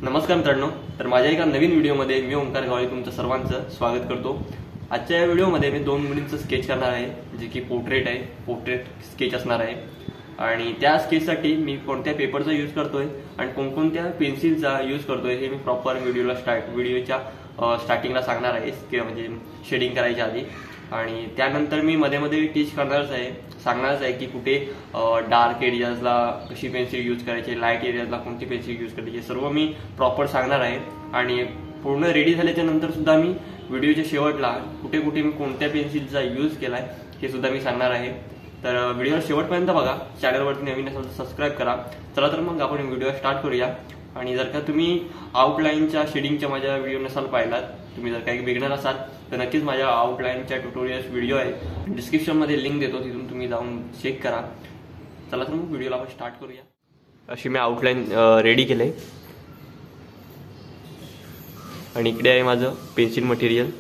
नमस्कार मित्रांनो, तर माझ्या एका नवीन व्हिडिओमध्ये मी ओंकार गवळी तुमचं सर्वांचं स्वागत करतो। आजच्या या व्हिडिओमध्ये मी दोन मुलींचं स्केच करणार आहे, जे की पोर्ट्रेट स्केच असणार आहे। आणि त्या स्केचसाठी मी कोणत्या पेपरचा यूज करतोय आणि कोणकोणत्या पेन्सिलचा यूज करतोय हे मी प्रॉपर व्हिडिओच्या स्टार्टिंगला सांगणार आहे, म्हणजे शेडिंग करायच्या आधी। आणि त्यानंतर मी मध्ये मध्ये टीच सांगणारच आहे की कुठे डार्क एरियाजला कशी पेन्सिल यूज करायची, लाईट एरियाजला कोणती पेन्सिल यूज करायची, सर्व मी प्रॉपर सांगणार आहे। आणि पूर्ण रेडी झाल्याच्या नंतर सुद्धा मी व्हिडिओच्या शेवटला कुठे कुठे मी कोणत्या पेन्सिलचा यूज केलाय हे सुद्धा मी सांगणार आहे। तर व्हिडिओ शेवटपर्यंत बघा, चॅनलवरती नवीन असाल तर सबस्क्राईब करा। चला तर मग आपण व्हिडिओ स्टार्ट करूया। आणि जर का तुम्ही आउटलाईनच्या शेडिंगच्या माझ्या व्हिडिओ नसाल पाहिलात, तुम्ही जर काही बिगिनर असाल तर नक्कीच माझ्या आउटलाईनच्या ट्युटोरियल्स व्हिडिओ आहे, डिस्क्रिप्शनमध्ये लिंक देतो, तिथून तुम्ही जाऊन चेक करा। चला तर मग व्हिडिओला आपण स्टार्ट करूया। अशी मी आउटलाईन रेडी केलंय आणि इकडे आहे माझं पेन्सिल मटेरियल।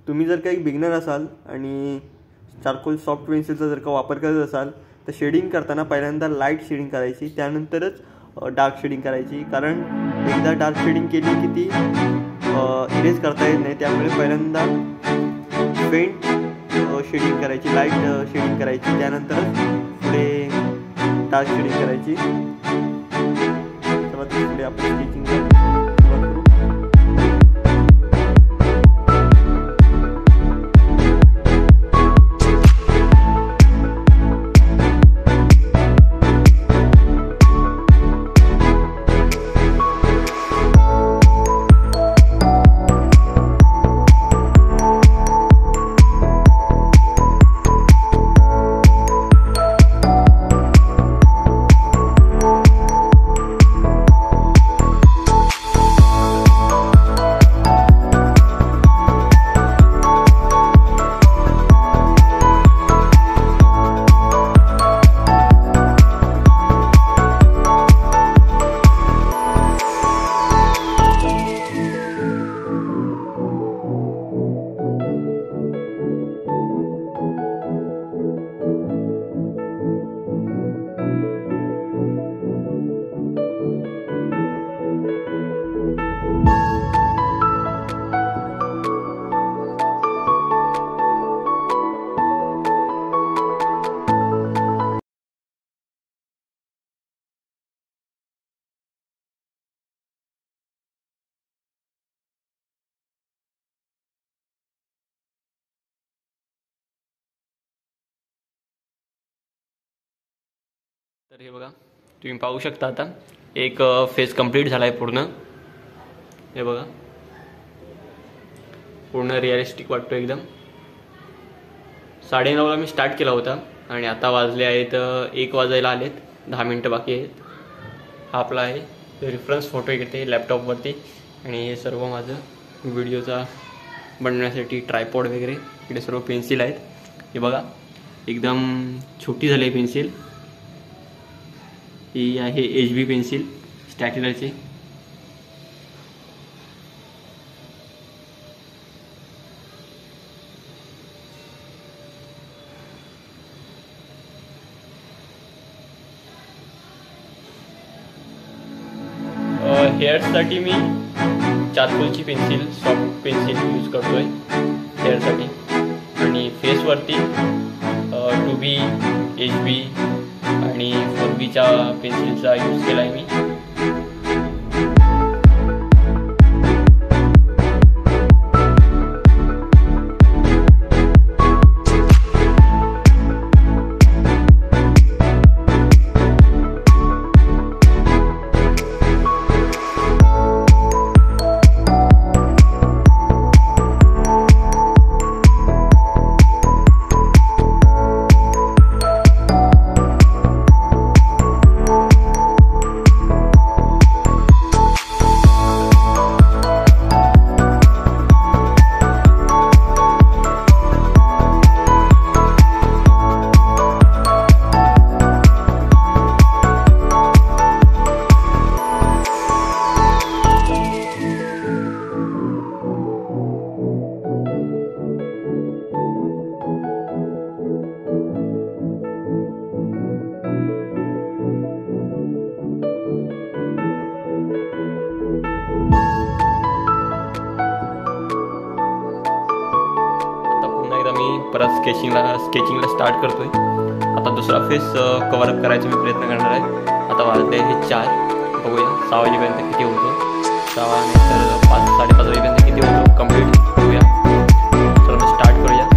तुम्ही जर काही बिगिनर असाल आणि चारकोल सॉफ्ट पेन्सिलचा जर का वापर करत असाल तर शेडिंग करताना पहिल्यांदा लाईट शेडिंग करायची, त्यानंतरच डार्क शेडिंग करायची, कारण एकदा डार्क शेडिंग केली की ती इरेज करता येत नाही. त्यामुळे पहिल्यांदा फेंट शेडिंग करायची, लाईट शेडिंग करायची, त्यानंतरच पुढे डार्क शेडिंग करायची. सर्वात पुढे आपण स्केचिंग सुरुवात करू. तर हे बघा, तुम्ही पाहू शकता आता एक फेस कंप्लीट झाला आहे पूर्ण. हे बघा, पूर्ण रिअलिस्टिक वाटतो एकदम. 9:30ला मी स्टार्ट केला होता आणि आता वाजले आहेत 1 वाजायला आलेत. 10 मिनटं बाकी आहेत. हा आपला आहे रेफरन्स फोटो इकडे लॅपटॉपवरती, आणि हे सर्व माझं व्हिडिओचा बनवण्यासाठी ट्रायपॉड वगैरे. इकडे सर्व पेन्सिल आहेत. हे बघा, एकदम छोटी झाली आहे पेन्सिल. ही आहे HB पेन्सिल स्टॅटिलरची. हेअर्ससाठी मी चारकोलची पेन्सिल, सॉफ्ट पेन्सिल यूज करतोय हेअरसाठी. आणि फेसवरती 2B, HB आणि 4Bच्या पेन्सिलचा यूज केला आहे मी. परत स्केचिंगला स्टार्ट करतोय. आता दुसरा फेस कव्हर अप करायचा मी प्रयत्न करणार आहे. आता वाजले हे 4. बघूया 6 वाजेपर्यंत किती होतो. 6 नंतर 5, 5:30 वाजेपर्यंत किती होतो कम्प्लीट बघूया. चला स्टार्ट करूया.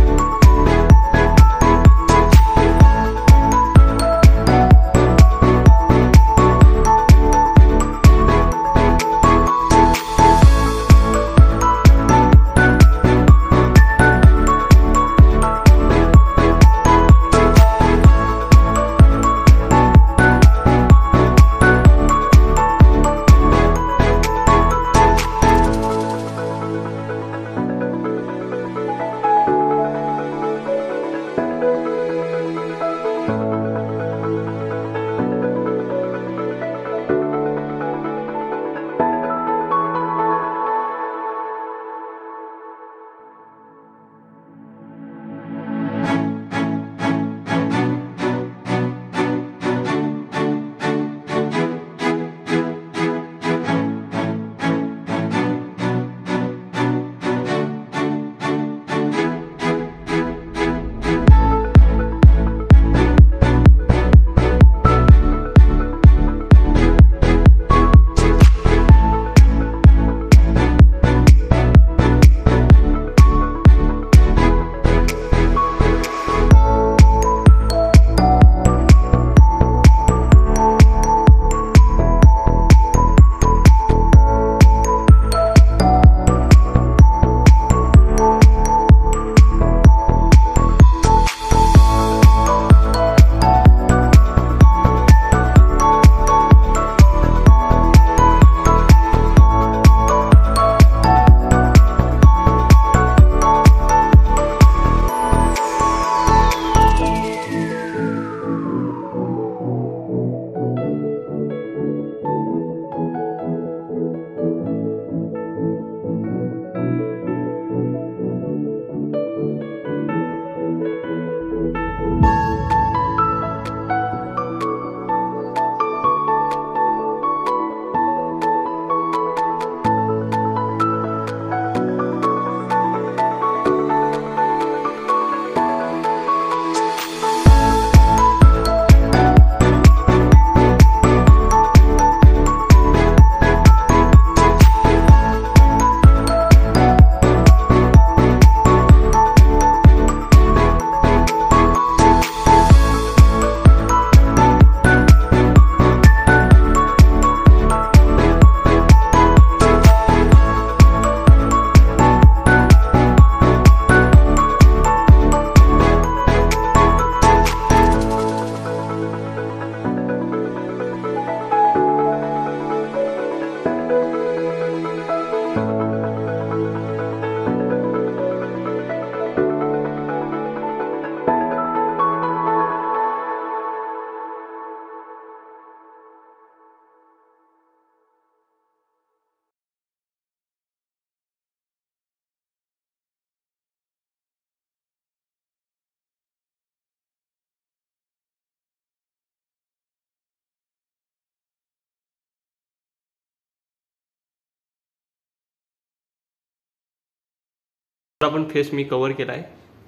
फर्स्टचा पण फेस मी कव्हर केला आहे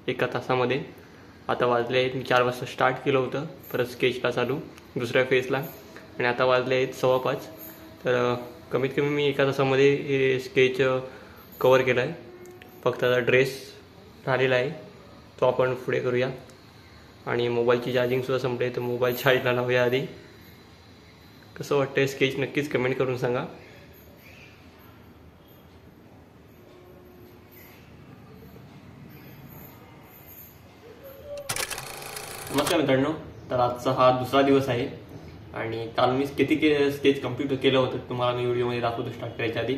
1 तासामध्ये. आता वाजले आहेत, मी 4 वाजता स्टार्ट केलं होतं परत स्केचला चालू दुसऱ्या फेसला, आणि आता वाजले आहेत 5:15. तर कमीत कमी मी 1 तासामध्ये हे स्केच कव्हर केलं आहे. फक्त आता ड्रेस राहिलेला आहे, तो आपण पुढे करूया. आणि मोबाईलची चार्जिंगसुद्धा संपली, तर मोबाईल चार्जला लावूया आधी. कसं वाटतं स्केच नक्कीच कमेंट करून सांगा. नमस्कार मित्रांनो, तर आजचा हा दुसरा दिवस आहे आणि काल मी किती स्केच कम्प्लीट केलं होतं तुम्हाला मी व्हिडिओमध्ये दाखवतो स्टार्ट करायच्या आधी.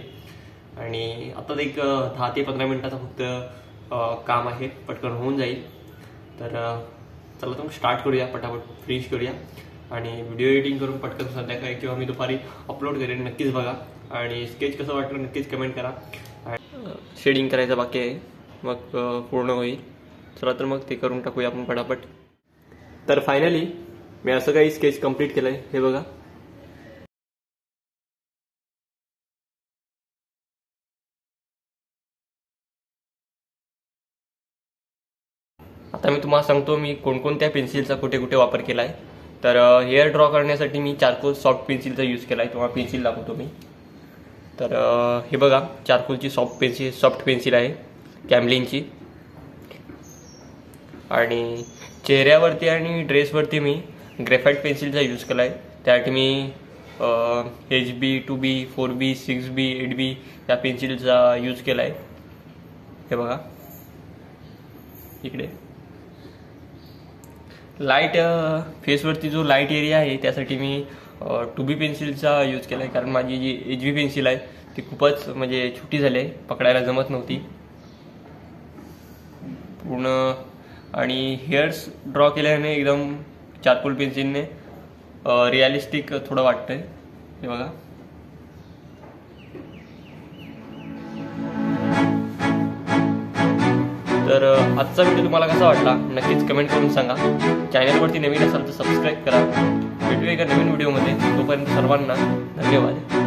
आणि आता एक 10 ते 15 मिनिटाचा फक्त काम आहे, पटकन होऊन जाईल. तर चला तर मग स्टार्ट करूया, पटापट फिनिश करूया. आणि व्हिडिओ एडिटिंग करून पटकन संध्याकाळी किंवा मी दुपारी अपलोड करेन, नक्कीच बघा. आणि स्केच कसं वाटलं नक्कीच कमेंट करा. शेडिंग करायचं बाकी आहे, मग पूर्ण होईल. चला तर मग ते करून टाकूया आपण पटापट. तर फायनली मी असं काही स्केच कंप्लीट केलंय, हे बघा. आता मी तुम्हाला सांगतो मी कोणकोणत्या पेन्सिलचा कुठे कुठे वापर केला आहे. तर हेअर ड्रॉ करण्यासाठी मी चारकोल सॉफ्ट पेन्सिलचा यूज केला आहे, तुम्हाला पेन्सिल दाखवतो मी. तर हे बघा, चारकोलची सॉफ्ट पेन्सिल आहे कॅमलिनची. आणि चेहऱ्यावरती आणि ड्रेसवरती मी ग्रेफाईट पेन्सिलचा यूज केला आहे. त्यासाठी मी HB 2B 4B 6B 8B या पेन्सिलचा यूज केला आहे. हे बघा इकडे लाईट फेसवरती जो लाईट एरिया आहे त्यासाठी मी 2B पेन्सिलचा यूज केला आहे, कारण माझी जी HB पेन्सिल आहे ती खूपच म्हणजे छोटी झाली आहे, पकडायला जमत नव्हती पूर्ण. आणि हेअर्स ड्रॉ केल्याने एकदम चारकोल पेन्सिलने रिअलिस्टिक थोडं वाटतंय. हे बघा. तर आजचा व्हिडिओ तुम्हाला कसा वाटला नक्कीच कमेंट करून सांगा. चॅनलवरती नवीन असाल तर सबस्क्राईब करा. भेटूया एका नवीन व्हिडिओमध्ये. तोपर्यंत सर्वांना धन्यवाद.